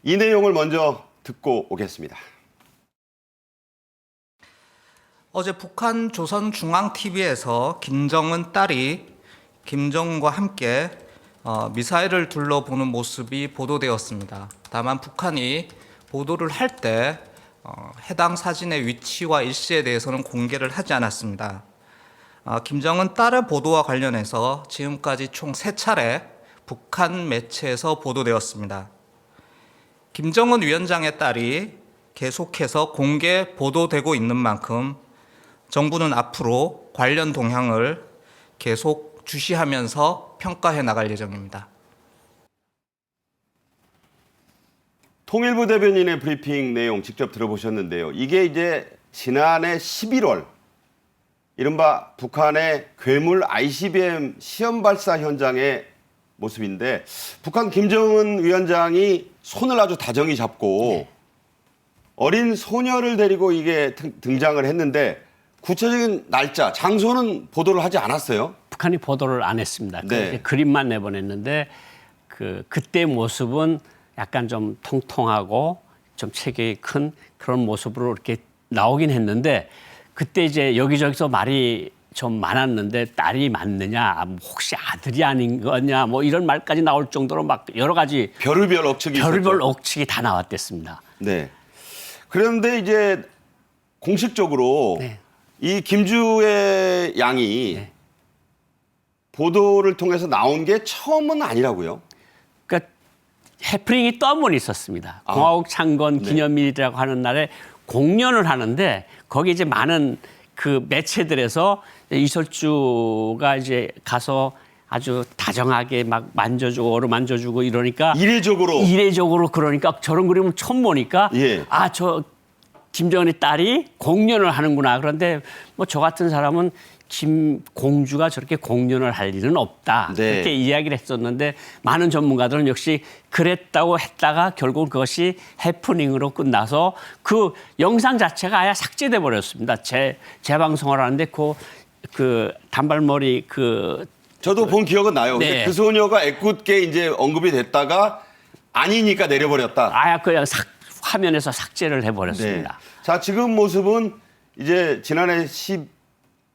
이 내용을 먼저 듣고 오겠습니다. 어제 북한 조선중앙TV에서 김정은 딸이 김정은과 함께 미사일을 둘러보는 모습이 보도되었습니다. 다만 북한이 보도를 할 때 해당 사진의 위치와 일시에 대해서는 공개를 하지 않았습니다. 김정은 딸의 보도와 관련해서 지금까지 총 3차례 북한 매체에서 보도되었습니다. 김정은 위원장의 딸이 계속해서 공개 보도되고 있는 만큼 정부는 앞으로 관련 동향을 계속 주시하면서 평가해 나갈 예정입니다. 통일부 대변인의 브리핑 내용 직접 들어보셨는데요. 이게 이제 지난해 11월 이른바 북한의 괴물 ICBM 시험 발사 현장의 모습인데 북한 김정은 위원장이 손을 아주 다정히 잡고 어린 소녀를 데리고 이게 등장을 했는데 구체적인 날짜, 장소는 보도를 하지 않았어요. 북한이 보도를 안 했습니다. 네. 이제 그림만 내보냈는데 그때 모습은 약간 좀 통통하고 좀 체격이 큰 그런 모습으로 이렇게 나오긴 했는데 그때 이제 여기저기서 말이 좀 많았는데 딸이 맞느냐, 혹시 아들이 아닌 거냐, 뭐 이런 말까지 나올 정도로 막 여러 가지 별의별 억측이 별의별 있었죠. 억측이 다 나왔댔습니다. 네. 그런데 이제 공식적으로 네. 이 김주의 양이 보도를 통해서 나온 게 처음은 아니라고요. 그러니까 해프닝이 또 한 번 있었습니다. 아. 공화국 창건 네. 기념일이라고 하는 날에 공연을 하는데 거기 이제 많은 그 매체들에서 이설주가 이제 가서 아주 다정하게 막 만져주고 어루만져주고 이러니까 이례적으로 그러니까 저런 그림을 처음 보니까 예. 아, 저 김정은의 딸이 공연을 하는구나. 그런데 뭐 저 같은 사람은 김공주가 저렇게 공연을 할 일은 없다. 네. 그렇게 이야기를 했었는데 많은 전문가들은 역시 그랬다고 했다가 결국 그것이 해프닝으로 끝나서 그 영상 자체가 아예 삭제돼 버렸습니다. 재방송을 하는데 그 단발머리 저도 본 기억은 나요. 근데 네. 그 소녀가 애꿎게 이제 언급이 됐다가 아니니까 내려버렸다. 아예 그냥 화면에서 삭제를 해버렸습니다. 자, 지금 모습은 이제 지난해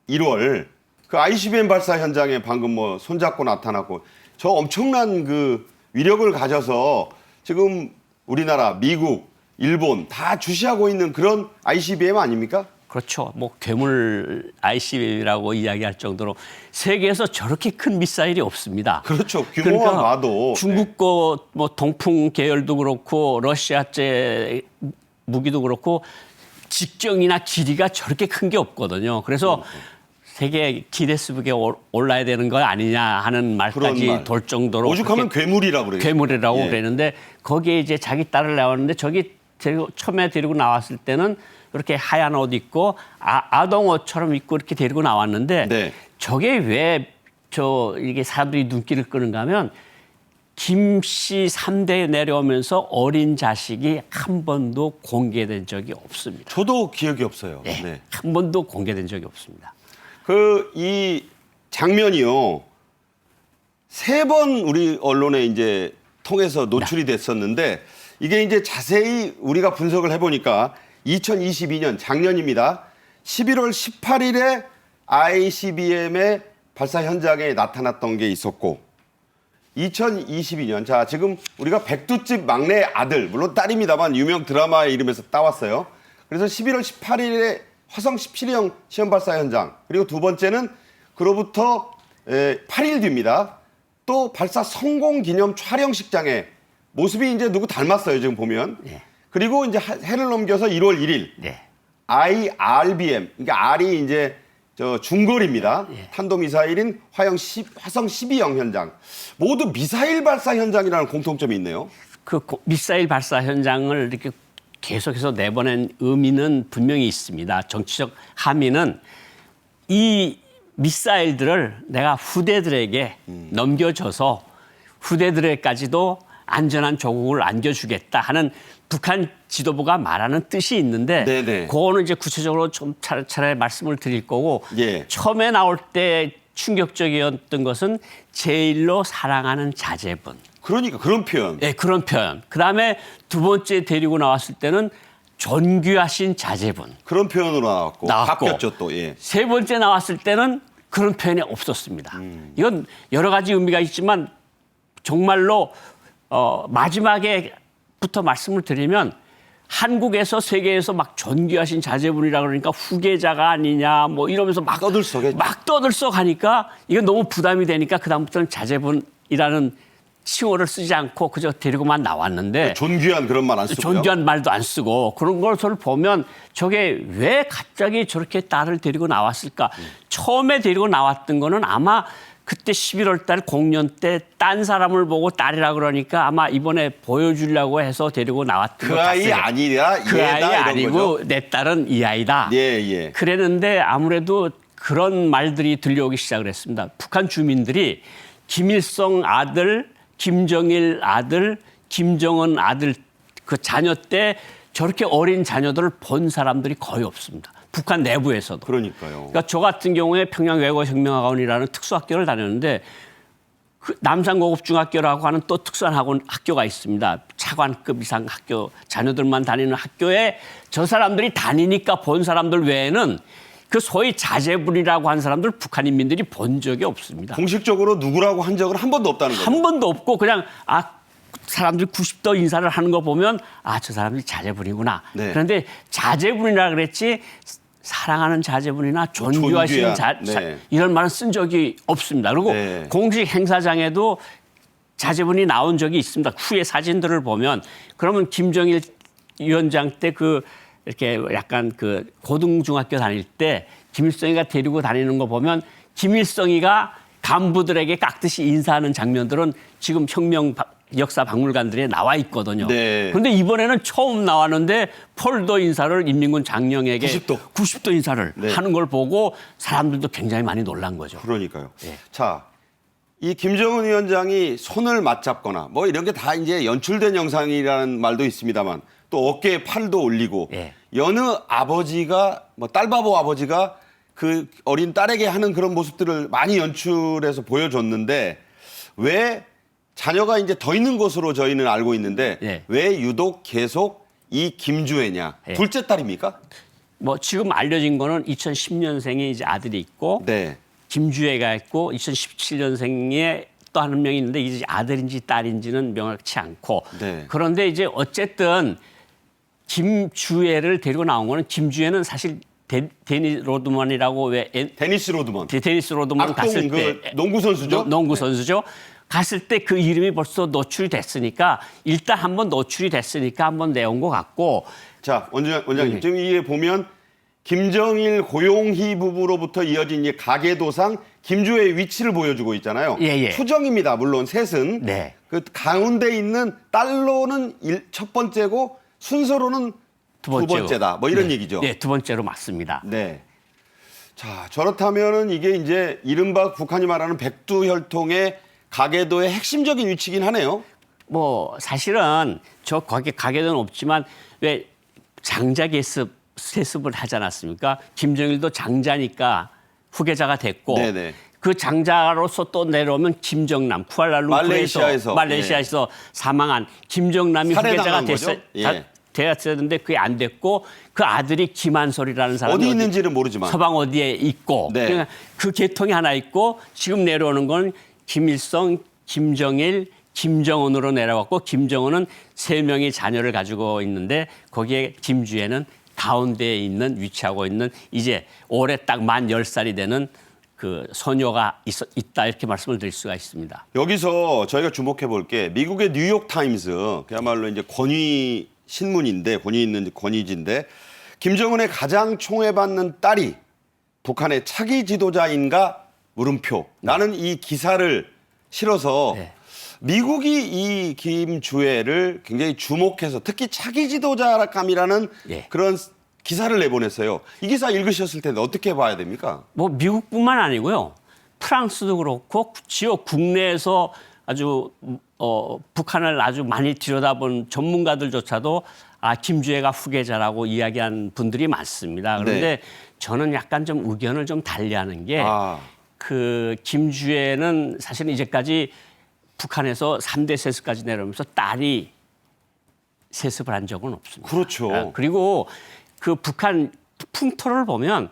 11월 그 ICBM 발사 현장에 방금 뭐 손잡고 나타났고 저 엄청난 그 위력을 가져서 지금 우리나라, 미국, 일본 다 주시하고 있는 그런 ICBM 아닙니까? 그렇죠. 뭐 괴물 ICBM이라고 이야기할 정도로 세계에서 저렇게 큰 미사일이 없습니다. 그렇죠. 규모만 봐도. 중국 거 뭐 동풍 계열도 그렇고 러시아제 무기도 그렇고 직경이나 길이가 저렇게 큰 게 없거든요. 그래서 세계 기네스북에 올라야 되는 거 아니냐 하는 말까지 말. 돌 정도로 오죽하면 괴물이라고 그래요. 괴물이라고 예. 그랬는데 거기에 이제 자기 딸을 나왔는데 저기 처음에 데리고 나왔을 때는 이렇게 하얀 옷 입고 아동옷처럼 입고 이렇게 데리고 나왔는데 네. 저게 왜 이게 사람들이 눈길을 끄는가 하면 김씨 3대에 내려오면서 어린 자식이 한 번도 공개된 적이 없습니다. 저도 기억이 없어요. 네. 네. 한 번도 공개된 적이 없습니다. 이 장면이요. 3번 우리 언론에 이제 통해서 노출이 됐었는데 이게 이제 자세히 우리가 분석을 해보니까 2022년 작년입니다. 11월 18일에 ICBM의 발사 현장에 나타났던 게 있었고 2022년 자 지금 우리가 백두집 막내 아들 물론 딸입니다만 유명 드라마의 이름에서 따왔어요. 그래서 11월 18일에 화성 17형 시험 발사 현장 그리고 두 번째는 그로부터 8일 뒤입니다. 또 발사 성공 기념 촬영식장에 모습이 이제 누구 닮았어요 지금 보면. 네. 그리고 이제 해를 넘겨서 1월 1일 네. IRBM 그러니까 R이 이제 저 중거리입니다. 예. 탄도미사일인 화성 12형 현장. 모두 미사일 발사 현장이라는 공통점이 있네요. 미사일 발사 현장을 이렇게 계속해서 내보낸 의미는 분명히 있습니다. 정치적 함의는 이 미사일들을 내가 후대들에게 넘겨줘서 후대들에게까지도 안전한 조국을 안겨주겠다 하는 북한 지도부가 말하는 뜻이 있는데 네네. 그거는 이제 구체적으로 좀 차례차례 말씀을 드릴 거고 예. 처음에 나올 때 충격적이었던 것은 제일로 사랑하는 자제분. 그러니까 그런 표현. 네, 그런 표현. 그다음에 두 번째 데리고 나왔을 때는 존귀하신 자제분. 그런 표현으로 나왔고 바뀌었죠 또. 예. 세 번째 나왔을 때는 그런 표현이 없었습니다. 이건 여러 가지 의미가 있지만 정말로 마지막에부터 말씀을 드리면 한국에서 세계에서 막 존귀하신 자제분이라 그러니까 후계자가 아니냐 뭐 이러면서 막 떠들썩했죠. 막 떠들썩하니까 이건 너무 부담이 되니까 그다음부터는 자제분이라는 칭호를 쓰지 않고 그저 데리고만 나왔는데 존귀한 그런 말 안 쓰고요. 존귀한 말도 안 쓰고 그런 것을 보면 저게 왜 갑자기 저렇게 딸을 데리고 나왔을까? 처음에 데리고 나왔던 거는 아마 그때 11월 달 공연 때 딴 사람을 보고 딸이라 그러니까 아마 이번에 보여주려고 해서 데리고 나왔던 것 그 아이 같아요. 아니라 그 얘다 아이 이런 아니고 거죠. 내 딸은 이 아이다. 예, 예. 그랬는데 아무래도 그런 말들이 들려오기 시작을 했습니다. 북한 주민들이 김일성 아들, 김정일 아들, 김정은 아들 그 자녀 때 저렇게 어린 자녀들을 본 사람들이 거의 없습니다. 북한 내부에서도. 그러니까요. 그러니까 저 같은 경우에 평양외국혁명학원이라는 특수학교를 다녔는데 그 남산고급중학교라고 하는 또 특수한 학교가 있습니다. 차관급 이상 학교 자녀들만 다니는 학교에 저 사람들이 다니니까 본 사람들 외에는 그 소위 자제분이라고 한 사람들 북한인민들이 본 적이 없습니다. 공식적으로 누구라고 한 적은 한 번도 없다는 거죠. 한 번도 없고 그냥 사람들이 90도 인사를 하는 거 보면 저 사람들이 자제분이구나. 네. 그런데 자제분이라 그랬지 사랑하는 자제분이나 존귀하시는 네. 이런 말은 쓴 적이 없습니다. 그리고 네. 공식 행사장에도 자제분이 나온 적이 있습니다. 후에 사진들을 보면 그러면 김정일 위원장 때 이렇게 약간 고등중학교 다닐 때 김일성이가 데리고 다니는 거 보면 김일성이가 간부들에게 깍듯이 인사하는 장면들은 지금 역사 박물관들에 나와 있거든요. 네. 그런데 이번에는 처음 나왔는데 폴더 인사를 인민군 장령에게 90도 인사를 네. 하는 걸 보고 사람들도 굉장히 많이 놀란 거죠. 그러니까요. 예. 자, 이 김정은 위원장이 손을 맞잡거나 뭐 이런 게 다 이제 연출된 영상이라는 말도 있습니다만 또 어깨에 팔도 올리고 예. 여느 아버지가 뭐 딸바보 아버지가 그 어린 딸에게 하는 그런 모습들을 많이 연출해서 보여줬는데 왜 자녀가 이제 더 있는 것으로 저희는 알고 있는데 예. 왜 유독 계속 이 김주애냐? 예. 둘째 딸입니까? 뭐 지금 알려진 거는 2010년생에 이제 아들이 있고 네. 김주애가 있고 2017년생에 또 한 명이 있는데 이제 아들인지 딸인지는 명확치 않고 네. 그런데 이제 어쨌든 김주애를 데리고 나온 거는 김주애는 사실 데니 로드만이라고 데니스 로드먼. 데니스 로드만 악동 갔을 때 농구 선수죠? 농구 선수죠. 갔을 때 그 이름이 벌써 노출이 됐으니까 일단 한번 노출이 됐으니까 한번 내온 것 같고 자, 원장님, 지금 이게 보면 김정일 고용희 부부로부터 이어진 이 가계도상 김주애의 위치를 보여주고 있잖아요. 예. 추정입니다. 물론 셋은. 네. 그 가운데 있는 딸로는 첫 번째고 순서로는 두 번째다. 뭐 이런 얘기죠. 네, 두 번째로 맞습니다. 네. 자, 저렇다면은 이게 이제 이른바 북한이 말하는 백두혈통의 가계도의 핵심적인 위치긴 하네요. 뭐 사실은 거기 가게는 없지만 왜 장자 세습을 하지 않았습니까? 김정일도 장자니까 후계자가 됐고 네네. 그 장자로서 또 내려오면 김정남 쿠알라룸푸르에서 말레이시아에서 사망한 김정남이 후계자가 되었었는데 그게 안 됐고 그 아들이 김한솔이라는 사람이 어디 있는지는 모르지만 서방 어디에 있고 네. 그러니까 그 계통이 하나 있고 지금 내려오는 건 김일성, 김정일, 김정은으로 내려왔고 김정은은 3명의 자녀를 가지고 있는데 거기에 김주애는 가운데에 위치하고 있는 이제 올해 딱 만 10살이 되는 그 소녀가 있다 이렇게 말씀을 드릴 수가 있습니다. 여기서 저희가 주목해 볼 게 미국의 뉴욕 타임스 그야말로 이제 권위 신문인데 권위 있는 권위지인데 김정은의 가장 총애받는 딸이 북한의 차기 지도자인가 물음표. 나는 이 기사를 실어서 네. 미국이 이 김주애를 굉장히 주목해서 특히 차기 지도자감이라는 예. 그런 기사를 내보냈어요. 이 기사 읽으셨을 텐데 어떻게 봐야 됩니까? 뭐 미국뿐만 아니고요. 프랑스도 그렇고 지역 국내에서 아주 북한을 아주 많이 들여다본 전문가들조차도 김주애가 후계자라고 이야기한 분들이 많습니다. 그런데 네. 저는 약간 좀 의견을 좀 달리하는 게 그 김주애는 사실 이제까지 북한에서 3대 세습까지 내려오면서 딸이 세습을 한 적은 없습니다. 그렇죠. 그리고 그 북한 풍토를 보면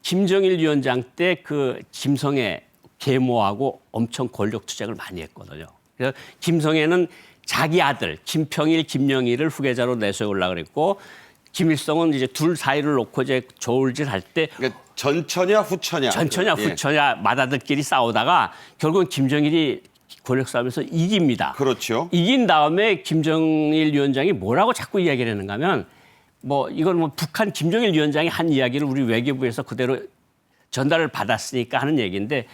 김정일 위원장 때 그 김성애 계모하고 엄청 권력 투쟁을 많이 했거든요. 그래서 김성애는 자기 아들 김평일, 김영일을 후계자로 내세우려고 그랬고 김일성은 이제 둘 사이를 놓고 이제 저울질할 때 그러니까 전처냐 후처냐. 전처냐 예. 후처냐 맏아들끼리 싸우다가 결국은 김정일이 권력 싸움에서 이깁니다. 그렇죠. 이긴 다음에 김정일 위원장이 뭐라고 자꾸 이야기를 하는가 하면 뭐 이건 뭐 북한 김정일 위원장이 한 이야기를 우리 외교부에서 그대로 전달을 받았으니까 하는 얘기인데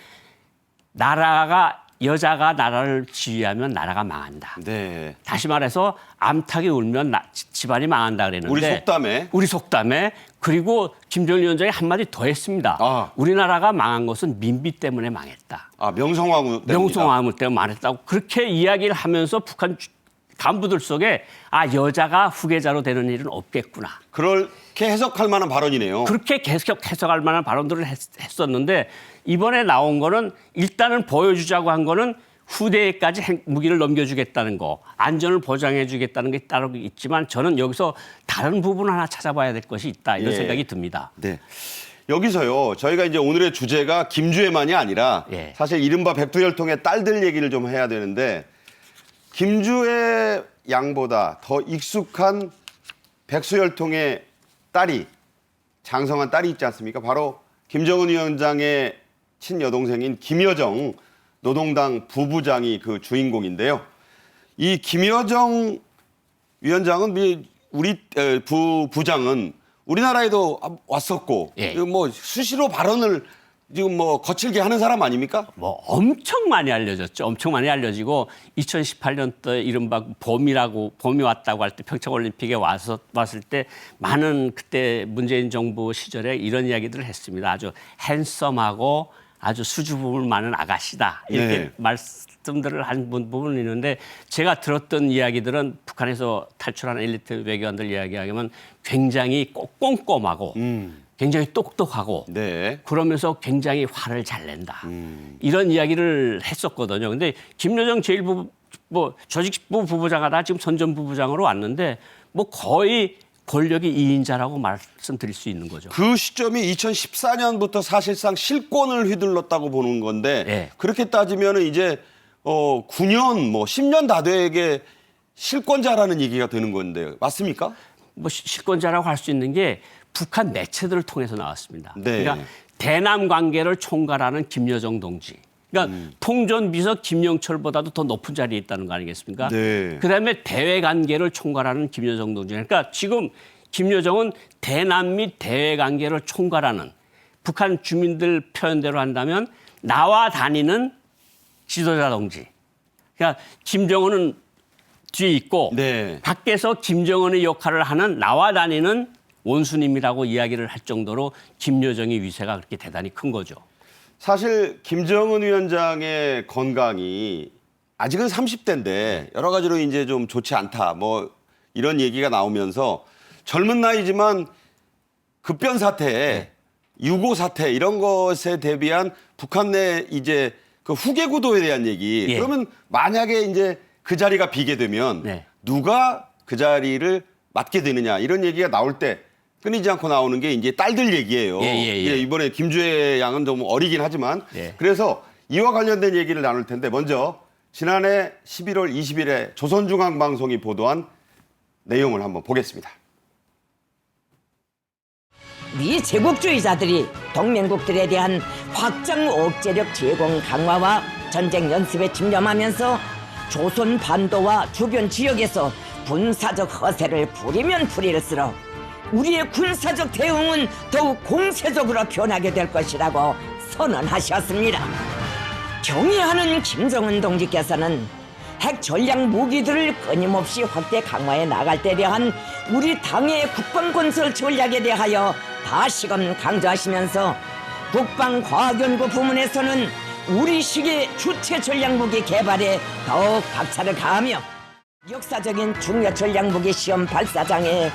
여자가 나라를 지휘하면 나라가 망한다. 네. 다시 말해서 암탉이 울면 집안이 망한다 그랬는데 우리 속담에 그리고 김정일 위원장이 한마디 더 했습니다. 아. 우리나라가 망한 것은 민비 때문에 망했다. 명성황후 때문이다. 명성황후 때문에 망했다고 그렇게 이야기를 하면서 북한 간부들 속에 여자가 후계자로 되는 일은 없겠구나. 그렇게 해석할 만한 발언이네요. 그렇게 계속 해석할 만한 발언들을 했었는데 이번에 나온 거는 일단은 보여주자고 한 거는 후대에까지 무기를 넘겨주겠다는 거, 안전을 보장해 주겠다는 게 따로 있지만 저는 여기서 다른 부분 하나 찾아봐야 될 것이 있다 이런 예. 생각이 듭니다. 네. 여기서요. 저희가 이제 오늘의 주제가 김주애만이 아니라 예. 사실 이른바 백두혈통의 딸들 얘기를 좀 해야 되는데 김주애 양보다 더 익숙한 백수혈통의 딸이 장성한 딸이 있지 않습니까? 바로 김정은 위원장의 친여동생인 김여정 노동당 부부장이 그 주인공인데요. 이 김여정 위원장은 우리 부장은 우리나라에도 왔었고 예. 뭐 수시로 발언을 지금 뭐 거칠게 하는 사람 아닙니까? 뭐 엄청 많이 알려졌죠. 엄청 많이 알려지고 2018년도에 이른바 봄이 왔다고 할 때 평창올림픽에 왔을 때 많은 그때 문재인 정부 시절에 이런 이야기들을 했습니다. 아주 핸섬하고 아주 수줍음을 많은 아가씨다. 이렇게 네. 말씀들을 한 부분이 있는데 제가 들었던 이야기들은 북한에서 탈출한 엘리트 외교관들 이야기하면 굉장히 꼼꼼하고 굉장히 똑똑하고 네. 그러면서 굉장히 화를 잘 낸다. 이런 이야기를 했었거든요. 근데 김여정 조직부 부부장하다 지금 선전부부장으로 왔는데 뭐 거의 권력이 2인자라고 말씀드릴 수 있는 거죠. 그 시점이 2014년부터 사실상 실권을 휘둘렀다고 보는 건데 예. 그렇게 따지면 이제 9년 뭐 10년 다 되게 실권자라는 얘기가 되는 건데 맞습니까? 뭐 실권자라고 할 수 있는 게 북한 매체들을 통해서 나왔습니다. 네. 그러니까 대남 관계를 총괄하는 김여정 동지. 그러니까 통전비서 김영철보다도 더 높은 자리에 있다는 거 아니겠습니까? 네. 그다음에 대외 관계를 총괄하는 김여정 동지. 그러니까 지금 김여정은 대남 및 대외 관계를 총괄하는 북한 주민들 표현대로 한다면 나와 다니는 지도자 동지. 그러니까 김정은은 뒤에 있고 네. 밖에서 김정은의 역할을 하는 나와 다니는 원수님이라고 이야기를 할 정도로 김여정의 위세가 그렇게 대단히 큰 거죠. 사실 김정은 위원장의 건강이 아직은 30대인데 여러 가지로 이제 좀 좋지 않다 뭐 이런 얘기가 나오면서 젊은 나이지만 급변 사태, 유고 사태 이런 것에 대비한 북한 내 이제 그 후계 구도에 대한 얘기. 예. 그러면 만약에 이제 그 자리가 비게 되면 네. 누가 그 자리를 맡게 되느냐 이런 얘기가 나올 때 끊이지 않고 나오는 게 이제 딸들 얘기예요. 예. 이번에 김주애 양은 좀 어리긴 하지만 예. 그래서 이와 관련된 얘기를 나눌 텐데 먼저 지난해 11월 20일에 조선중앙방송이 보도한 내용을 한번 보겠습니다. 미 제국주의자들이 동맹국들에 대한 확장 억제력 제공 강화와 전쟁 연습에 집념하면서 조선 반도와 주변 지역에서 군사적 허세를 부리면 부릴수록 우리의 군사적 대응은 더욱 공세적으로 변하게 될 것이라고 선언하셨습니다. 경의하는 김정은 동지께서는 핵 전략 무기들을 끊임없이 확대 강화해 나갈 때 대한 우리 당의 국방건설 전략에 대하여 다시금 강조하시면서 국방과학연구 부문에서는 우리식의 주체 전략무기 개발에 더욱 박차를 가하며 역사적인 중요 전략무기 시험 발사장에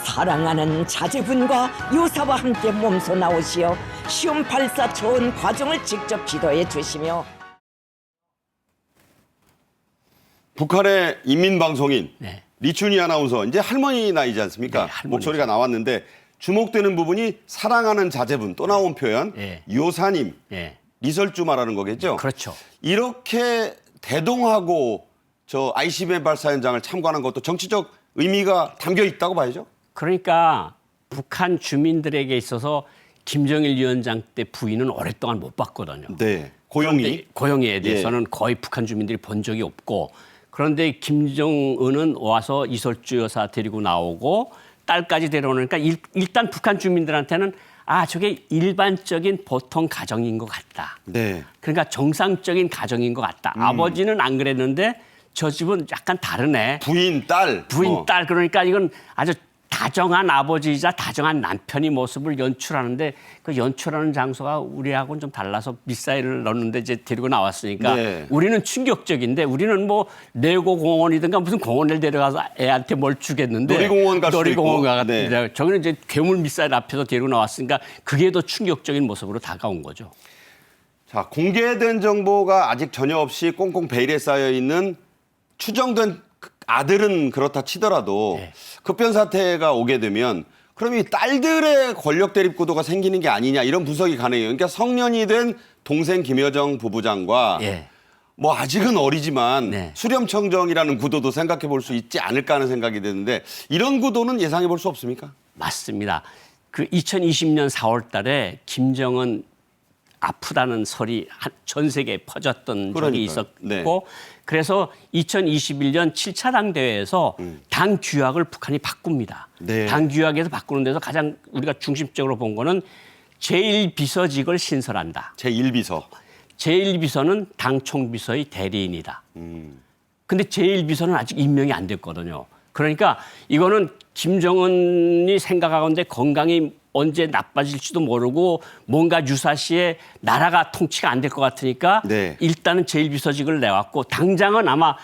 사랑하는 자제분과 요사와 함께 몸소 나오시어 시험 발사 초원 과정을 직접 지도해 주시며 북한의 인민방송인 네. 리춘희 아나운서 이제 할머니 나이지 않습니까? 네, 할머니. 목소리가 나왔는데 주목되는 부분이 사랑하는 자제분 또 나온 표현 네. 요사님 예. 리설주 말하는 거겠죠? 그렇죠. 이렇게 대동하고 저 ICBM 발사 현장을 참관한 것도 정치적 의미가 담겨 있다고 봐야죠. 그러니까 북한 주민들에게 있어서 김정일 위원장 때 부인은 오랫동안 못 봤거든요. 네. 고용이. 고영이에 대해서는 거의 북한 주민들이 본 적이 없고 그런데 김정은은 와서 이설주 여사 데리고 나오고 딸까지 데려오니까 일단 북한 주민들한테는 저게 일반적인 보통 가정인 것 같다. 네. 그러니까 정상적인 가정인 것 같다. 아버지는 안 그랬는데 저 집은 약간 다르네. 부인, 딸. 부인, 딸. 그러니까 이건 아주 다정한 아버지이자 다정한 남편의 모습을 연출하는데 그 연출하는 장소가 우리하고는 좀 달라서 미사일을 넣는데 이제 데리고 나왔으니까 네. 우리는 충격적인데 우리는 뭐 레고 공원이든가 무슨 공원을 데려가서 애한테 뭘 주겠는데 놀이공원 갈 수도 놀이공원 있고. 가는데 네. 저기는 이제 괴물 미사일 앞에서 데리고 나왔으니까 그게 더 충격적인 모습으로 다가온 거죠. 자, 공개된 정보가 아직 전혀 없이 꽁꽁 베일에 쌓여 있는 추정된 아들은 그렇다 치더라도 네. 급변 사태가 오게 되면 그럼 이 딸들의 권력 대립 구도가 생기는 게 아니냐 이런 분석이 가능해요. 그러니까 성년이 된 동생 김여정 부부장과 예. 뭐 아직은 어리지만 네. 수렴청정이라는 구도도 생각해 볼 수 있지 않을까 하는 생각이 드는데 이런 구도는 예상해 볼 수 없습니까? 맞습니다. 그 2020년 4월 달에 김정은 아프다는 설이 전 세계에 퍼졌던 적이 그러니까요. 있었고 네. 그래서 2021년 7차 당대회에서 당 규약을 북한이 바꿉니다. 네. 당 규약에서 바꾸는 데서 가장 우리가 중심적으로 본 거는 제1비서직을 신설한다. 제1비서. 제1비서는 당 총비서의 대리인이다. 근데 제1비서는 아직 임명이 안 됐거든요. 그러니까 이거는 김정은이 생각하건대 건강이 언제 나빠질지도 모르고 뭔가 유사시에 나라가 통치가 안 될 것 같으니까 네. 일단은 제1비서직을 내왔고 당장은 아마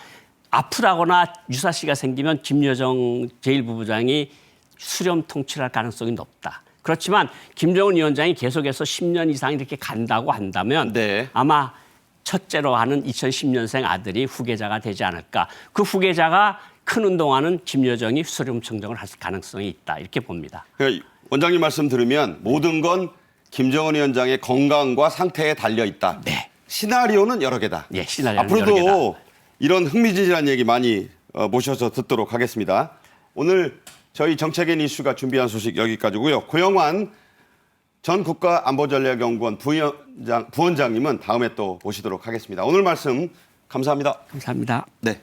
아프다거나 유사시가 생기면 김여정 제1부부장이 수렴 통치를 할 가능성이 높다. 그렇지만 김정은 위원장이 계속해서 10년 이상 이렇게 간다고 한다면 네. 아마 첫째로 하는 2010년생 아들이 후계자가 되지 않을까. 그 후계자가 큰 운동하는 김여정이 수렴청정을 할 가능성이 있다. 이렇게 봅니다. 그러니까 원장님 말씀 들으면 모든 건 김정은 위원장의 건강과 상태에 달려 있다. 네. 시나리오는 여러 개다. 예, 시나리오는 앞으로도 여러 개다. 이런 흥미진진한 얘기 많이 모셔서 듣도록 하겠습니다. 오늘 저희 정책인 이슈가 준비한 소식 여기까지고요. 고영환 전 국가안보전략연구원 부원장님은 다음에 또 모시도록 하겠습니다. 오늘 말씀 감사합니다. 감사합니다. 네.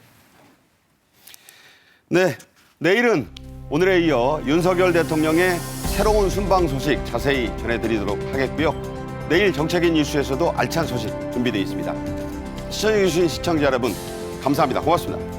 네. 내일은 오늘에 이어 윤석열 대통령의 새로운 순방 소식 자세히 전해드리도록 하겠고요. 내일 정책인 이슈에서도 알찬 소식 준비되어 있습니다. 시청해주신 시청자 여러분 감사합니다. 고맙습니다.